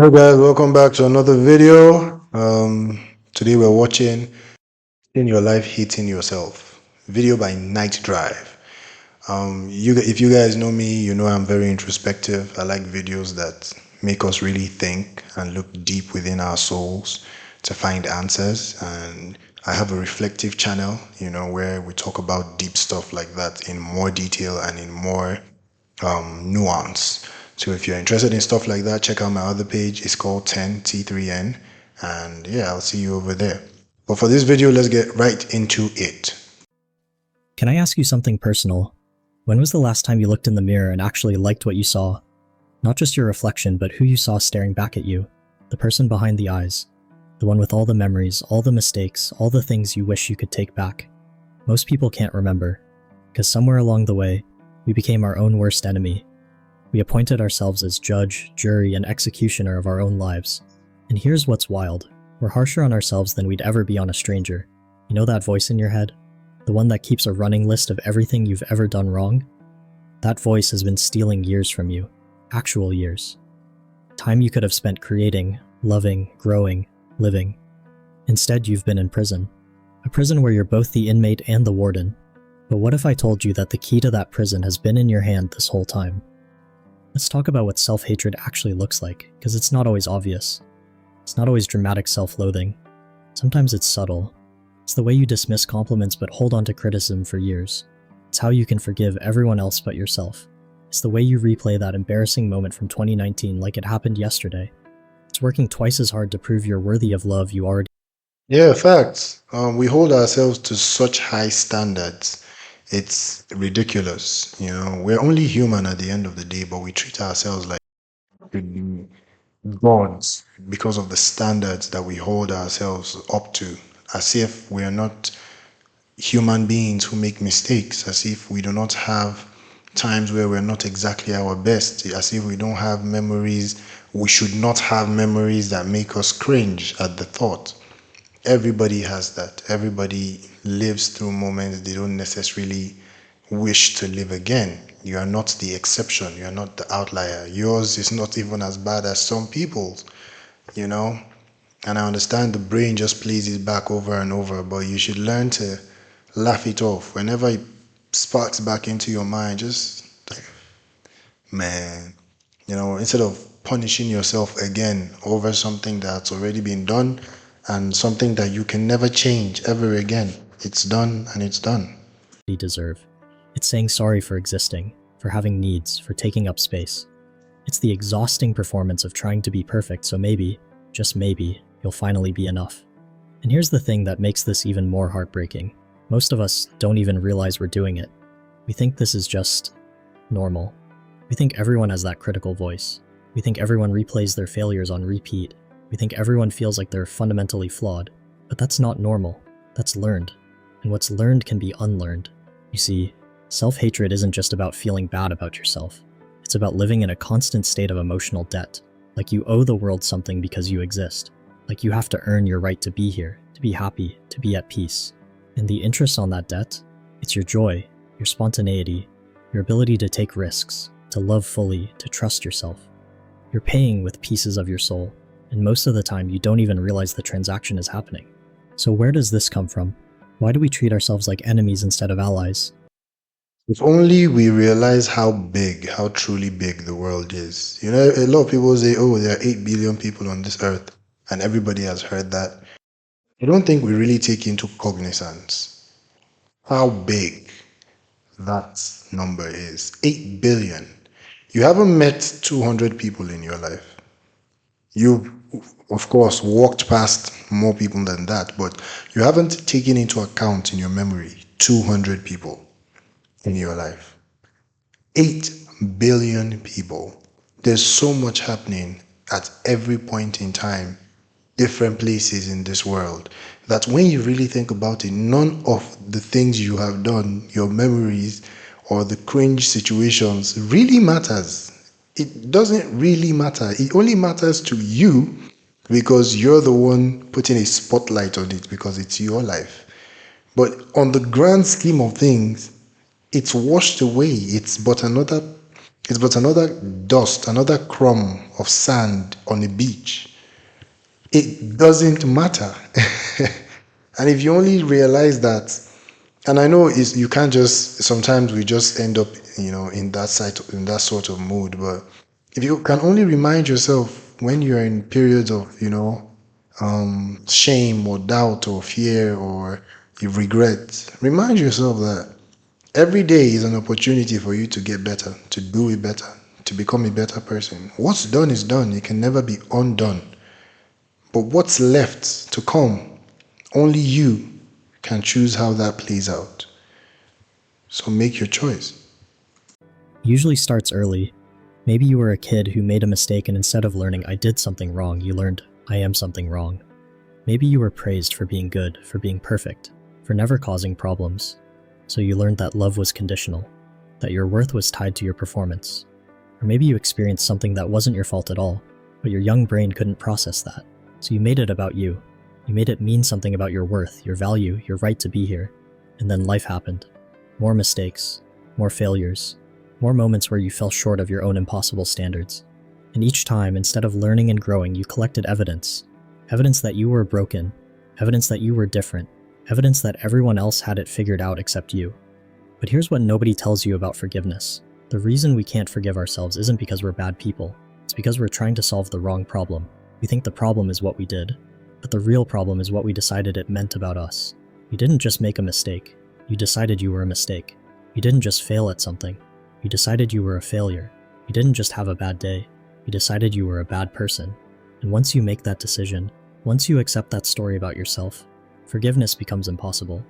Hey guys, welcome back to another video. Today we're watching In Your Life Hating Yourself, video by Night Drive. If you guys know me, you know I'm very introspective. I like videos that make us really think and look deep within our souls to find answers. And I have a reflective channel, where we talk about deep stuff like that in more detail and in more nuance. So if you're interested in stuff like that, check out my other page. It's called 10T3N. And yeah, I'll see you over there. But for this video, let's get right into it. Can I ask you something personal? When was the last time you looked in the mirror and actually liked what you saw? Not just your reflection, but who you saw staring back at you. The person behind the eyes. The one with all the memories, all the mistakes, all the things you wish you could take back. Most people can't remember, because somewhere along the way, we became our own worst enemy. We appointed ourselves as judge, jury, and executioner of our own lives. And here's what's wild. We're harsher on ourselves than we'd ever be on a stranger. You know that voice in your head? The one that keeps a running list of everything you've ever done wrong? That voice has been stealing years from you. Actual years. Time you could have spent creating, loving, growing, living. Instead, you've been in prison. A prison where you're both the inmate and the warden. But what if I told you that the key to that prison has been in your hand this whole time? Let's talk about what self-hatred actually looks like, because it's not always obvious. It's not always dramatic self-loathing. Sometimes it's subtle. It's the way you dismiss compliments but hold on to criticism for years. It's how you can forgive everyone else but yourself. It's the way you replay that embarrassing moment from 2019 like it happened yesterday. It's working twice as hard to prove you're worthy of love you already. Yeah, facts. We hold ourselves to such high standards. It's ridiculous. We're only human at the end of the day, but we treat ourselves like gods because of the standards that we hold ourselves up to, as if we are not human beings who make mistakes, as if we do not have times where we're not exactly our best, as if we don't have memories. We should not have memories that make us cringe at the thought. Everybody has that. Everybody lives through moments they don't necessarily wish to live again. You are not the exception. You are not the outlier. Yours is not even as bad as some people's, you know? And I understand the brain just plays it back over and over, but you should learn to laugh it off. Whenever it sparks back into your mind, just like, man, instead of punishing yourself again over something that's already been done and something that you can never change ever again. It's done and it's done. deserve. It's saying sorry for existing, for having needs, for taking up space. It's the exhausting performance of trying to be perfect, so maybe, just maybe, you'll finally be enough. And here's the thing that makes this even more heartbreaking. Most of us don't even realize we're doing it. We think this is just normal. We think everyone has that critical voice. We think everyone replays their failures on repeat. We think everyone feels like they're fundamentally flawed. But that's not normal. That's learned. And what's learned can be unlearned. You see, self-hatred isn't just about feeling bad about yourself. It's about living in a constant state of emotional debt. Like you owe the world something because you exist. Like you have to earn your right to be here, to be happy, to be at peace. And the interest on that debt, it's your joy, your spontaneity, your ability to take risks, to love fully, to trust yourself. You're paying with pieces of your soul, and most of the time you don't even realize the transaction is happening. So where does this come from? Why do we treat ourselves like enemies instead of allies? If only we realize how big, how truly big the world is. A lot of people say, oh, there are 8 billion people on this earth, and everybody has heard that. I don't think we really take into cognizance how big that number is. 8 billion. You haven't met 200 people in your life. You've, of course, walked past more people than that, but you haven't taken into account in your memory 200 people in your life. 8 billion people. There's so much happening at every point in time, different places in this world, that when you really think about it, none of the things you have done, your memories, or the cringe situations really matters. It doesn't really matter. It only matters to you because you're the one putting a spotlight on it because it's your life. But on the grand scheme of things, it's washed away. It's but another It's but another dust, another crumb of sand on a beach. It doesn't matter. And if you only realize that, and I know is you can't just sometimes we just end up, in that sort of mood, but if you can only remind yourself when you're in periods of, shame or doubt or fear or you regret, remind yourself that every day is an opportunity for you to get better, to do it better, to become a better person. What's done is done. It can never be undone. But what's left to come, only you can choose how that plays out. So make your choice. Usually starts early. Maybe you were a kid who made a mistake and instead of learning, I did something wrong, you learned, I am something wrong. Maybe you were praised for being good, for being perfect, for never causing problems. So you learned that love was conditional, that your worth was tied to your performance. Or maybe you experienced something that wasn't your fault at all, but your young brain couldn't process that. So you made it about you. You made it mean something about your worth, your value, your right to be here. And then life happened. More mistakes, more failures, more moments where you fell short of your own impossible standards. And each time, instead of learning and growing, you collected evidence. Evidence that you were broken, evidence that you were different, evidence that everyone else had it figured out except you. But here's what nobody tells you about forgiveness. The reason we can't forgive ourselves isn't because we're bad people. It's because we're trying to solve the wrong problem. We think the problem is what we did. But the real problem is what we decided it meant about us. You didn't just make a mistake. You decided you were a mistake. You didn't just fail at something. You decided you were a failure. You didn't just have a bad day. You decided you were a bad person. And once you make that decision, once you accept that story about yourself, forgiveness becomes impossible.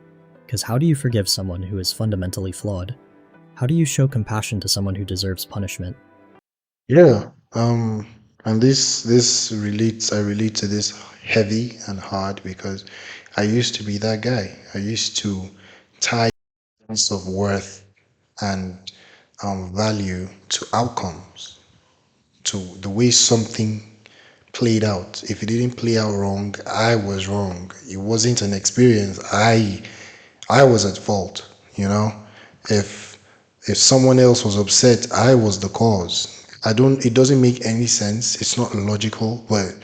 Because how do you forgive someone who is fundamentally flawed? How do you show compassion to someone who deserves punishment? Yeah. And this relates. I relate to this heavy and hard because I used to be that guy. I used to tie sense of worth and value to outcomes, to the way something played out. If it didn't play out wrong, I was wrong. It wasn't an experience. I was at fault, you know? If someone else was upset, I was the cause. I don't it doesn't make any sense. It's not logical, but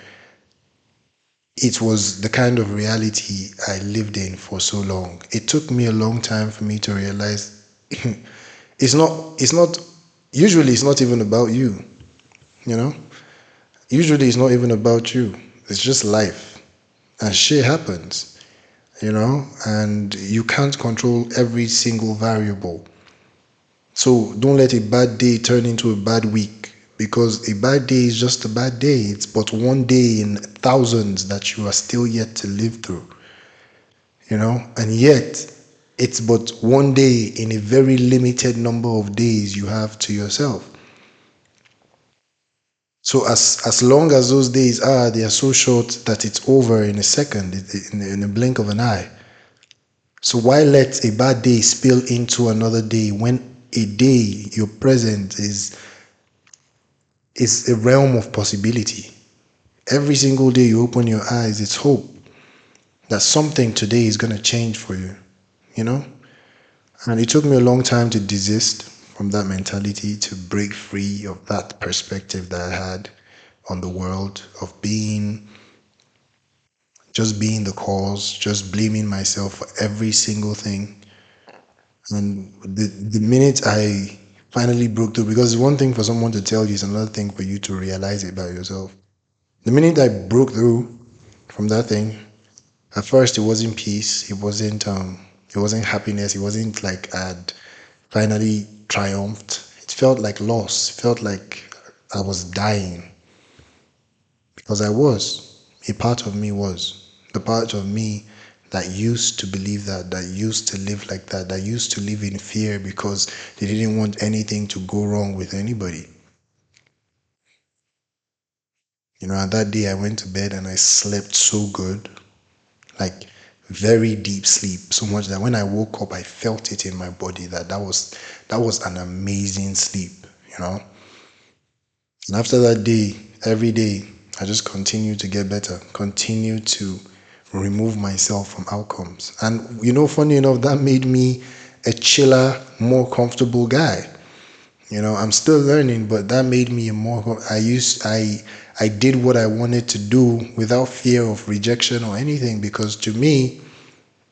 it was the kind of reality I lived in for so long. It took me a long time for me to realize it's not usually it's not even about you, you know? Usually it's not even about you. It's just life. And shit happens, and you can't control every single variable. So don't let a bad day turn into a bad week because a bad day is just a bad day. It's but one day in thousands that you are still yet to live through, and yet it's but one day in a very limited number of days you have to yourself. So as long as those days are, they are so short that it's over in a second, in a blink of an eye. So why let a bad day spill into another day when a day, your present, is a realm of possibility? Every single day you open your eyes, it's hope that something today is going to change for you, you know? And it took me a long time to desist from that mentality, to break free of that perspective that I had on the world, of just being the cause, just blaming myself for every single thing. And the minute I finally broke through, because it's one thing for someone to tell you, it's another thing for you to realize it by yourself. The minute I broke through from that thing, at first it wasn't peace, it wasn't happiness, it wasn't like I'd finally triumphed. It felt like loss. It felt like I was dying. Because I was. A part of me was. The part of me that used to believe that used to live like that used to live in fear because they didn't want anything to go wrong with anybody. And that day I went to bed and I slept so good, like very deep sleep, so much that when I woke up, I felt it in my body that was an amazing sleep. And after that day, every day, I just continue to get better, continue to remove myself from outcomes. And funny enough, that made me a chiller, more comfortable guy. I'm still learning, but that made me a more. I did what I wanted to do without fear of rejection or anything, because to me,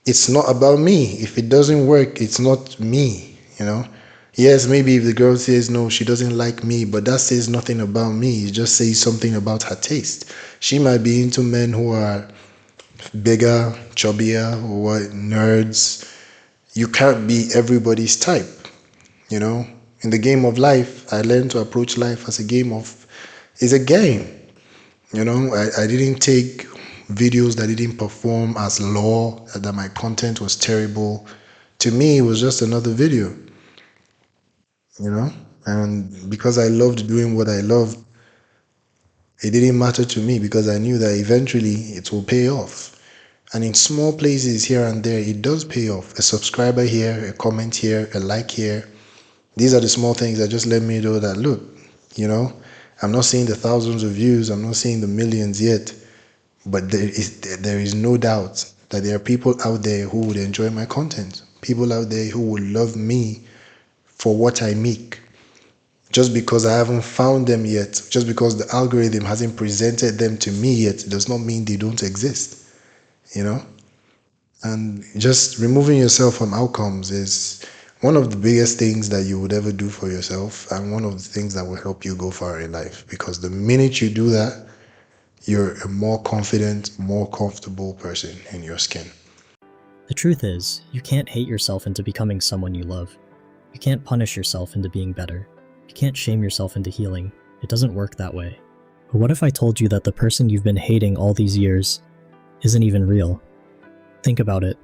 it's not about me. If it doesn't work, it's not me. Yes, maybe if the girl says no, she doesn't like me, but that says nothing about me. It just says something about her taste. She might be into men who are bigger, chubbier, or what, nerds. You can't be everybody's type, you know. In the game of life, I learned to approach life as it's a game. I didn't take videos that didn't perform as law, that my content was terrible. To me, it was just another video, you know? And because I loved doing what I loved, it didn't matter to me, because I knew that eventually it will pay off. And in small places here and there, it does pay off. A subscriber here, a comment here, a like here. These are the small things that just let me know that, look, I'm not seeing the thousands of views, I'm not seeing the millions yet, but there is no doubt that there are people out there who would enjoy my content, people out there who would love me for what I make. Just because I haven't found them yet, just because the algorithm hasn't presented them to me yet, does not mean they don't exist, you know? And just removing yourself from outcomes is one of the biggest things that you would ever do for yourself, and one of the things that will help you go far in life. Because the minute you do that, you're a more confident, more comfortable person in your skin. The truth is, you can't hate yourself into becoming someone you love. You can't punish yourself into being better. You can't shame yourself into healing. It doesn't work that way. But what if I told you that the person you've been hating all these years isn't even real? Think about it.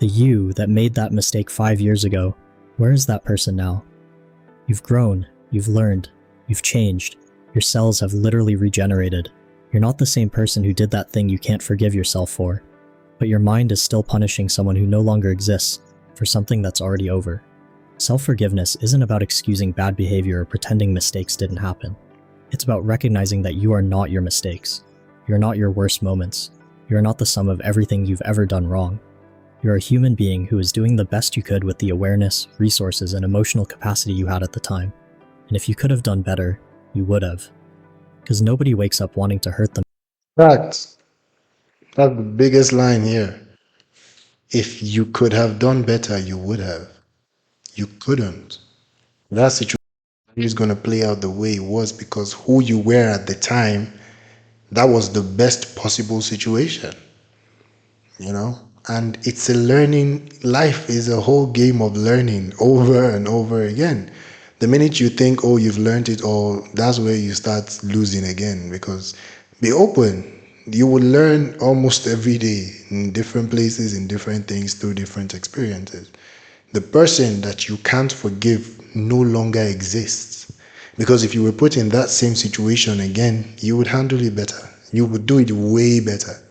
The you that made that mistake 5 years ago, where is that person now? You've grown, you've learned, you've changed. Your cells have literally regenerated. You're not the same person who did that thing you can't forgive yourself for, but your mind is still punishing someone who no longer exists for something that's already over. Self-forgiveness isn't about excusing bad behavior or pretending mistakes didn't happen. It's about recognizing that you are not your mistakes. You're not your worst moments. You're not the sum of everything you've ever done wrong. You're a human being who is doing the best you could with the awareness, resources, and emotional capacity you had at the time. And if you could have done better, you would have. Because nobody wakes up wanting to hurt them. Facts. That's the biggest line here. If you could have done better, you would have. You couldn't. That situation is going to play out the way it was because who you were at the time, that was the best possible situation. And it's a learning. Life is a whole game of learning over and over again. The minute you think, oh, you've learned it all, that's where you start losing again. Because be open. You will learn almost every day in different places, in different things, through different experiences. The person that you can't forgive no longer exists. Because if you were put in that same situation again, you would handle it better. You would do it way better.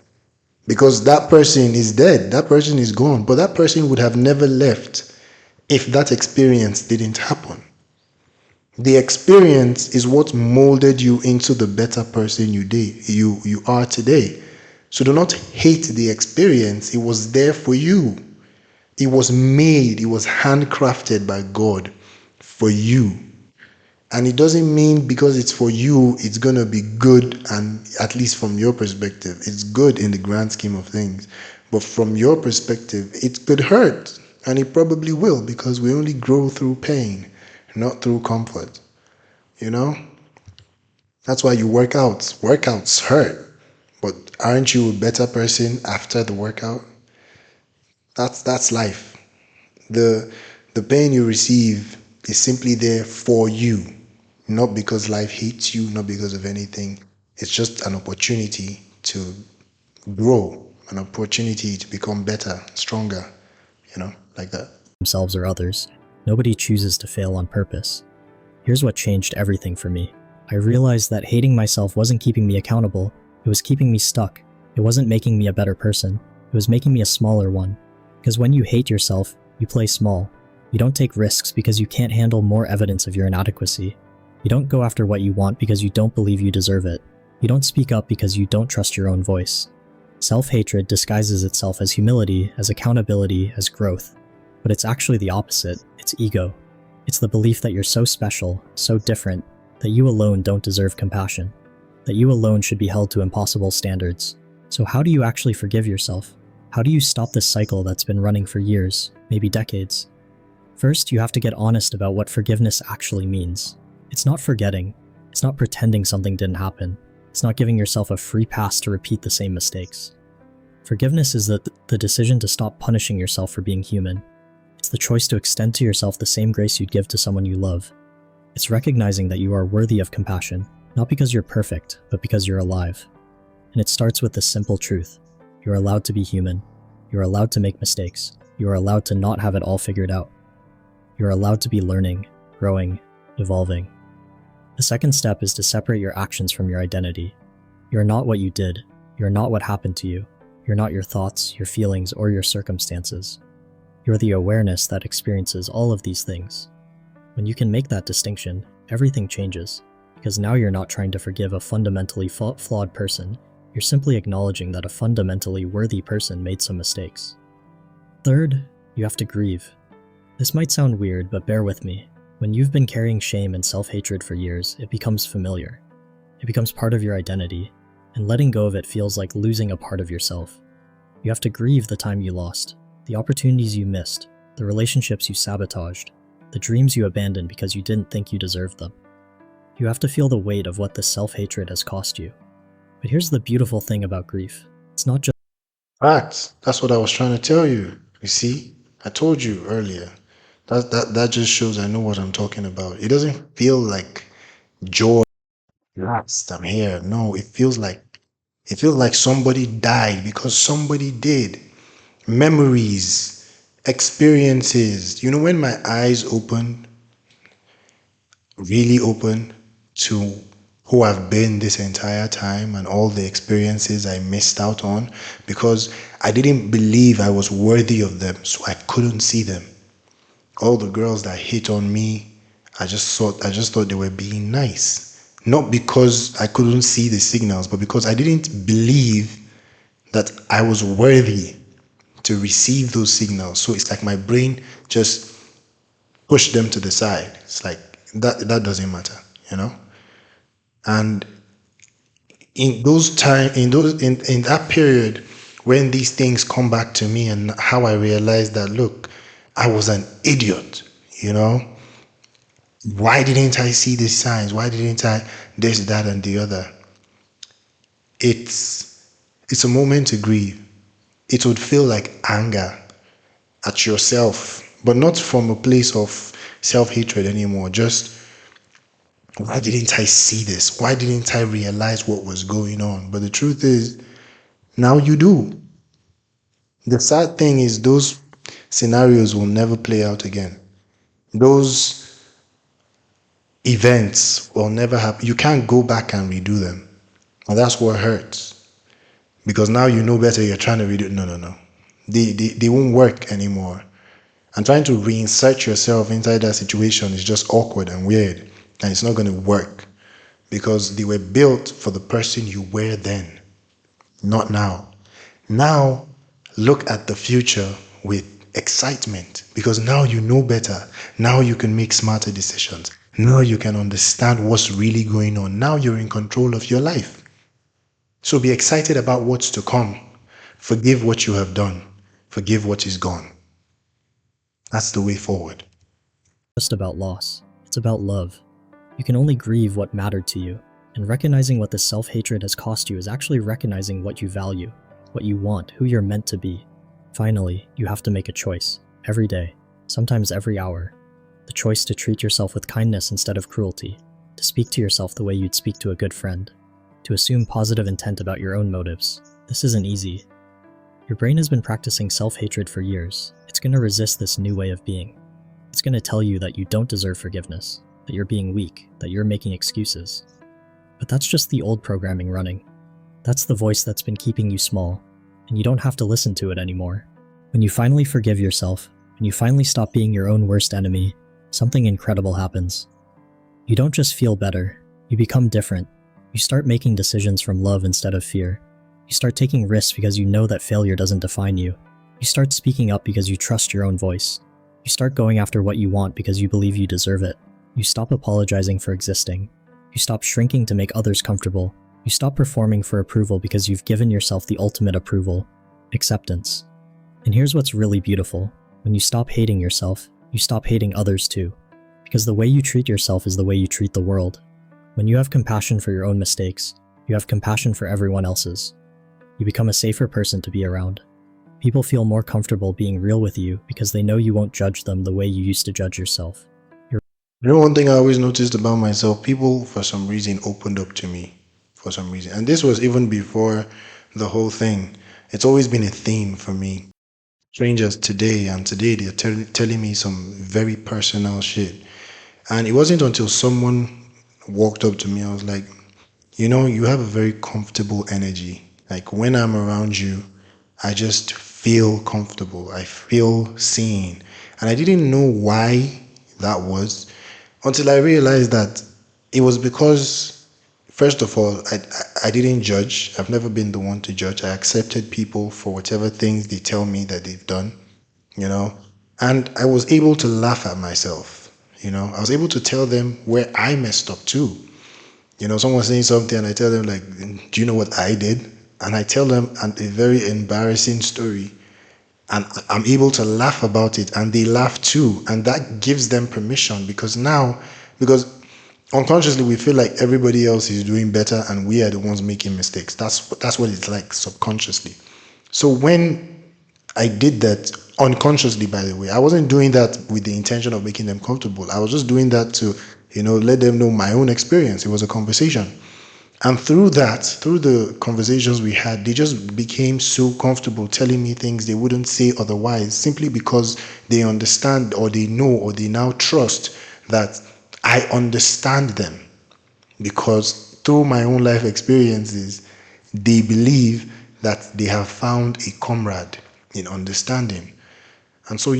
Because that person is dead, that person is gone, but that person would have never left if that experience didn't happen. The experience is what molded you into the better person you are today. So do not hate the experience. It was there for you. It was made, it was handcrafted by God for you. And it doesn't mean because it's for you, it's going to be good, and at least from your perspective, it's good in the grand scheme of things. But from your perspective, it could hurt, and it probably will, because we only grow through pain, not through comfort. That's why you work out. Workouts hurt, but aren't you a better person after the workout? That's life. The pain you receive is simply there for you, not because life hates you, not because of anything. It's just an opportunity to grow, an opportunity to become better, stronger, like that. Themselves or others. Nobody chooses to fail on purpose. Here's what changed everything for me. I realized that hating myself wasn't keeping me accountable. It was keeping me stuck. It wasn't making me a better person. It was making me a smaller one. Because when you hate yourself, you play small. You don't take risks because you can't handle more evidence of your inadequacy. You don't go after what you want because you don't believe you deserve it. You don't speak up because you don't trust your own voice. Self-hatred disguises itself as humility, as accountability, as growth. But it's actually the opposite. It's ego. It's the belief that you're so special, so different, that you alone don't deserve compassion, that you alone should be held to impossible standards. So how do you actually forgive yourself? How do you stop this cycle that's been running for years, maybe decades? First, you have to get honest about what forgiveness actually means. It's not forgetting. It's not pretending something didn't happen. It's not giving yourself a free pass to repeat the same mistakes. Forgiveness is the decision to stop punishing yourself for being human. It's the choice to extend to yourself the same grace you'd give to someone you love. It's recognizing that you are worthy of compassion, not because you're perfect, but because you're alive. And it starts with the simple truth. You're allowed to be human. You're allowed to make mistakes. You are allowed to not have it all figured out. You're allowed to be learning, growing, evolving. The second step is to separate your actions from your identity. You're not what you did. You're not what happened to you. You're not your thoughts, your feelings, or your circumstances. You're the awareness that experiences all of these things. When you can make that distinction, everything changes, because now you're not trying to forgive a fundamentally flawed person. You're simply acknowledging that a fundamentally worthy person made some mistakes. Third, you have to grieve. This might sound weird, but bear with me. When you've been carrying shame and self-hatred for years, it becomes familiar. It becomes part of your identity, and letting go of it feels like losing a part of yourself. You have to grieve the time you lost, the opportunities you missed, the relationships you sabotaged, the dreams you abandoned because you didn't think you deserved them. You have to feel the weight of what this self-hatred has cost you. But here's the beautiful thing about grief. It's not just Facts. That's what I was trying to tell you. You see, I told you earlier. That just shows I know what I'm talking about. It doesn't feel like joy. Yes, I'm here. No, it feels like somebody died because somebody did. Memories, experiences. You know, when my eyes open, really open to who I've been this entire time and all the experiences I missed out on because I didn't believe I was worthy of them, so I couldn't see them. All the girls that hit on me, I just thought they were being nice. Not because I couldn't see the signals, but because I didn't believe that I was worthy to receive those signals. So it's like my brain just pushed them to the side. It's like that doesn't matter, you know? And in that period when these things come back to me and how I realized that look, I was an idiot, you know? Why didn't I see these signs? Why didn't I this, that, and the other? It's a moment to grieve. It would feel like anger at yourself, but not from a place of self-hatred anymore. Just, why didn't I see this? Why didn't I realize what was going on? But the truth is, now you do. The sad thing is those scenarios will never play out again. Those events will never happen. You can't go back and redo them. And that's what hurts. Because now you know better, you're trying to redo. No. They won't work anymore. And trying to reinsert yourself inside that situation is just awkward and weird. And it's not going to work. Because they were built for the person you were then, not now. Now, look at the future with excitement. Because now you know better. Now you can make smarter decisions. Now you can understand what's really going on. Now you're in control of your life. So be excited about what's to come. Forgive what you have done. Forgive what is gone. That's the way forward. just about loss. It's about love. You can only grieve what mattered to you, and recognizing what the self-hatred has cost you is actually recognizing what you value, what you want, who you're meant to be. Finally, you have to make a choice, every day, sometimes every hour. The choice to treat yourself with kindness instead of cruelty, to speak to yourself the way you'd speak to a good friend, to assume positive intent about your own motives. This isn't easy. Your brain has been practicing self-hatred for years. It's going to resist this new way of being. It's going to tell you that you don't deserve forgiveness, that you're being weak, that you're making excuses. But that's just the old programming running. That's the voice that's been keeping you small, and you don't have to listen to it anymore. When you finally forgive yourself, when you finally stop being your own worst enemy, something incredible happens. You don't just feel better, you become different. You start making decisions from love instead of fear. You start taking risks because you know that failure doesn't define you. You start speaking up because you trust your own voice. You You start going after what you want because you believe you deserve it. You stop apologizing for existing. You stop shrinking to make others comfortable. You stop performing for approval because you've given yourself the ultimate approval, acceptance. And here's what's really beautiful. When you stop hating yourself, you stop hating others too. Because the way you treat yourself is the way you treat the world. When you have compassion for your own mistakes, you have compassion for everyone else's. You become a safer person to be around. People feel more comfortable being real with you because they know you won't judge them the way you used to judge yourself. You know, one thing I always noticed about myself, people for some reason opened up to me for some reason. And this was even before the whole thing. It's always been a theme for me. Strangers today, and today they're telling me some very personal shit. And it wasn't until someone walked up to me, I was like, you know, you have a very comfortable energy. Like when I'm around you, I just feel comfortable. I feel seen. And I didn't know why that was until I realized that it was because, first of all, I didn't judge. I've never been the one to judge. I accepted people for whatever things they tell me that they've done, you know, and I was able to laugh at myself, you know, I was able to tell them where I messed up too. You know, someone saying something and I tell them like, do you know what I did? And I tell them a very embarrassing story and I'm able to laugh about it and they laugh too. And that gives them permission because unconsciously we feel like everybody else is doing better and we are the ones making mistakes. That's what it's like subconsciously. So when I did that unconsciously, by the way, I wasn't doing that with the intention of making them comfortable. I was just doing that to, you know, let them know my own experience. It was a conversation. And through that, through the conversations we had, they just became so comfortable telling me things they wouldn't say otherwise, simply because they understand or they know or they now trust that I understand them. Because through my own life experiences, they believe that they have found a comrade in understanding. And so,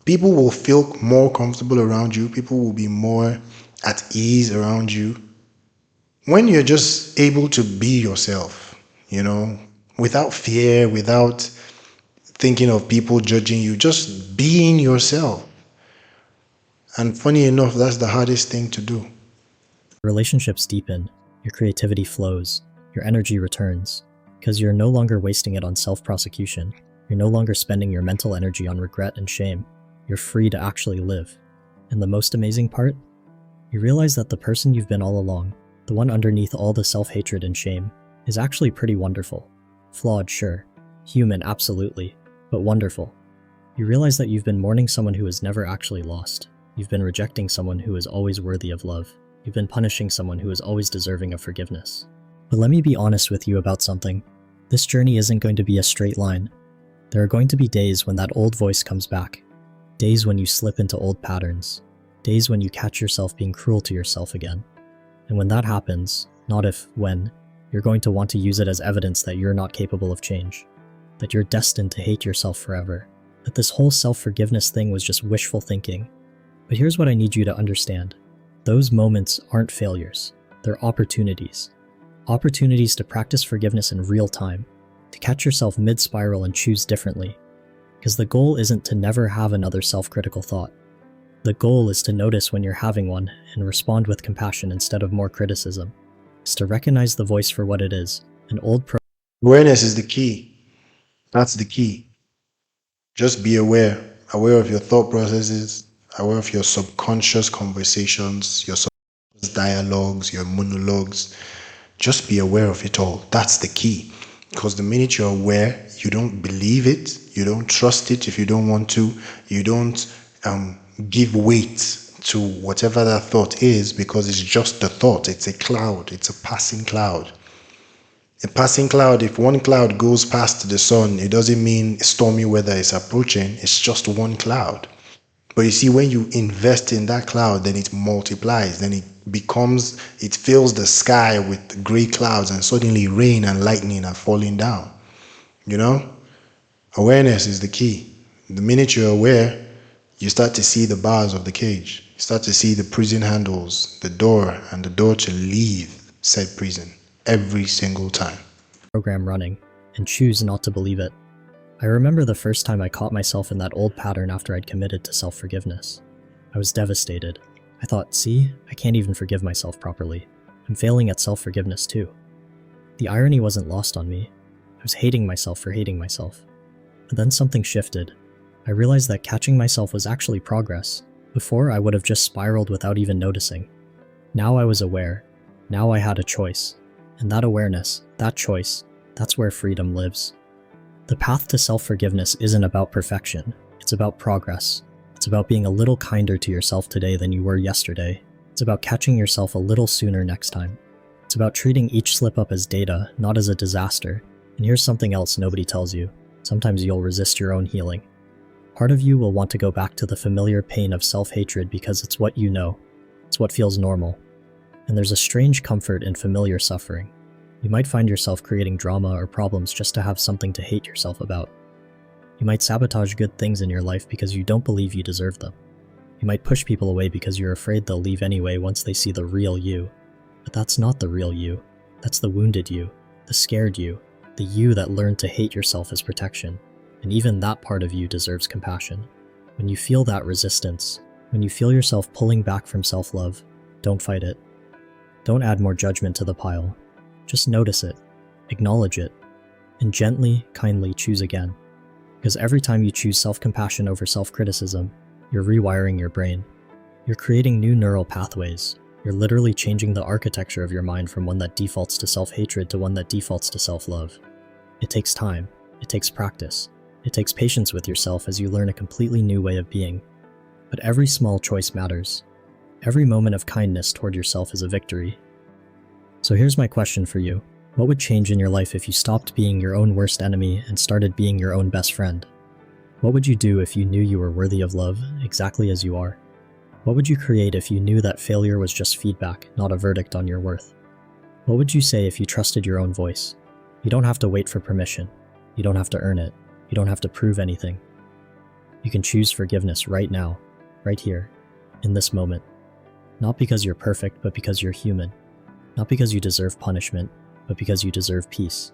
people will feel more comfortable around you. People will be more at ease around you when you're just able to be yourself, you know, without fear, without thinking of people judging you, just being yourself. And funny enough, that's the hardest thing to do. Relationships deepen, your creativity flows, your energy returns, because you're no longer wasting it on self-prosecution. You're no longer spending your mental energy on regret and shame. You're free to actually live. And the most amazing part? You realize that the person you've been all along, the one underneath all the self-hatred and shame, is actually pretty wonderful. Flawed, sure. Human, absolutely. But wonderful. You realize that you've been mourning someone who has never actually lost. You've been rejecting someone who is always worthy of love. You've been punishing someone who is always deserving of forgiveness. But let me be honest with you about something. This journey isn't going to be a straight line. There are going to be days when that old voice comes back. Days when you slip into old patterns. Days when you catch yourself being cruel to yourself again. And when that happens, not if, when, you're going to want to use it as evidence that you're not capable of change. That you're destined to hate yourself forever. That this whole self-forgiveness thing was just wishful thinking. But here's what I need you to understand. Those moments aren't failures. They're opportunities. Opportunities to practice forgiveness in real time. To catch yourself mid-spiral and choose differently. Because the goal isn't to never have another self-critical thought. The goal is to notice when you're having one and respond with compassion instead of more criticism. It's to recognize the voice for what it is, an old Awareness is the key. That's the key. Just be aware of your thought processes, aware of your subconscious conversations, your subconscious dialogues, your monologues. Just be aware of it all. That's the key. Because the minute you're aware, you don't believe it, you don't trust it if you don't want to, you don't give weight to whatever that thought is, because it's just a thought. It's a cloud. It's a passing cloud. A passing cloud, if one cloud goes past the sun, it doesn't mean stormy weather is approaching. It's just one cloud. But you see, when you invest in that cloud, then it multiplies. Then it fills the sky with gray clouds, and suddenly rain and lightning are falling down. You know? Awareness is the key. The minute you're aware, you start to see the bars of the cage. You start to see the prison handles, the door, and the door to leave said prison every single time. program running, and choose not to believe it. I remember the first time I caught myself in that old pattern after I'd committed to self-forgiveness. I was devastated. I thought, see, I can't even forgive myself properly. I'm failing at self-forgiveness too. The irony wasn't lost on me. I was hating myself for hating myself. But then something shifted. I realized that catching myself was actually progress. Before, I would have just spiraled without even noticing. Now I was aware. Now I had a choice. And that awareness, that choice, that's where freedom lives. The path to self-forgiveness isn't about perfection. It's about progress. It's about being a little kinder to yourself today than you were yesterday. It's about catching yourself a little sooner next time. It's about treating each slip-up as data, not as a disaster. And here's something else nobody tells you. Sometimes you'll resist your own healing. Part of you will want to go back to the familiar pain of self-hatred because it's what you know. It's what feels normal. And there's a strange comfort in familiar suffering. You might find yourself creating drama or problems just to have something to hate yourself about. You might sabotage good things in your life because you don't believe you deserve them. You might push people away because you're afraid they'll leave anyway once they see the real you. But that's not the real you. That's the wounded you, the scared you, the you that learned to hate yourself as protection. And even that part of you deserves compassion. When you feel that resistance, when you feel yourself pulling back from self-love, don't fight it. Don't add more judgment to the pile. Just notice it, acknowledge it, and gently, kindly choose again. Because every time you choose self-compassion over self-criticism, you're rewiring your brain. You're creating new neural pathways. You're literally changing the architecture of your mind from one that defaults to self-hatred to one that defaults to self-love. It takes time. It takes practice. It takes patience with yourself as you learn a completely new way of being. But every small choice matters. Every moment of kindness toward yourself is a victory. So here's my question for you. What would change in your life if you stopped being your own worst enemy and started being your own best friend? What would you do if you knew you were worthy of love, exactly as you are? What would you create if you knew that failure was just feedback, not a verdict on your worth? What would you say if you trusted your own voice? You don't have to wait for permission. You don't have to earn it. You don't have to prove anything. You can choose forgiveness right now, right here, in this moment. Not because you're perfect, but because you're human. Not because you deserve punishment, but because you deserve peace.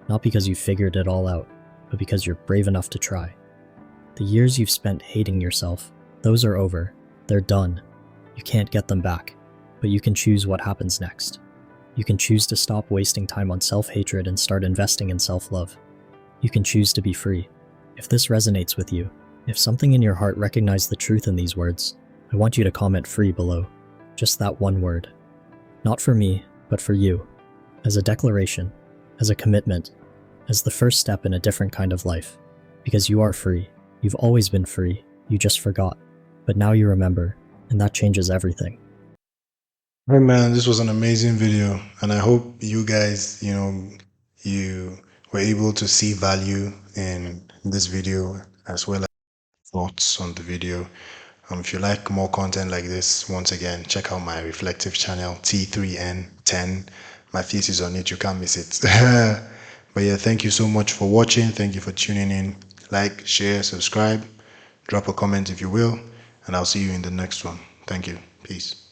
Not because you figured it all out, but because you're brave enough to try. The years you've spent hating yourself, those are over. They're done. You can't get them back, but you can choose what happens next. You can choose to stop wasting time on self-hatred and start investing in self-love. You can choose to be free. If this resonates with you, if something in your heart recognized the truth in these words, I want you to comment free below. Just that one word. Not for me, but for you. As a declaration, as a commitment, as the first step in a different kind of life. Because you are free. You've always been free. You just forgot. But now you remember, and that changes everything. Hey man, this was an amazing video, and I hope you guys, you were able to see value in this video as well as thoughts on the video. If you like more content like this, once again, check out my reflective channel, T3N10. My face is on it, you can't miss it. But yeah, thank you so much for watching. Thank you for tuning in. Like, share, subscribe, drop a comment if you will, and I'll see you in the next one. Thank you. Peace.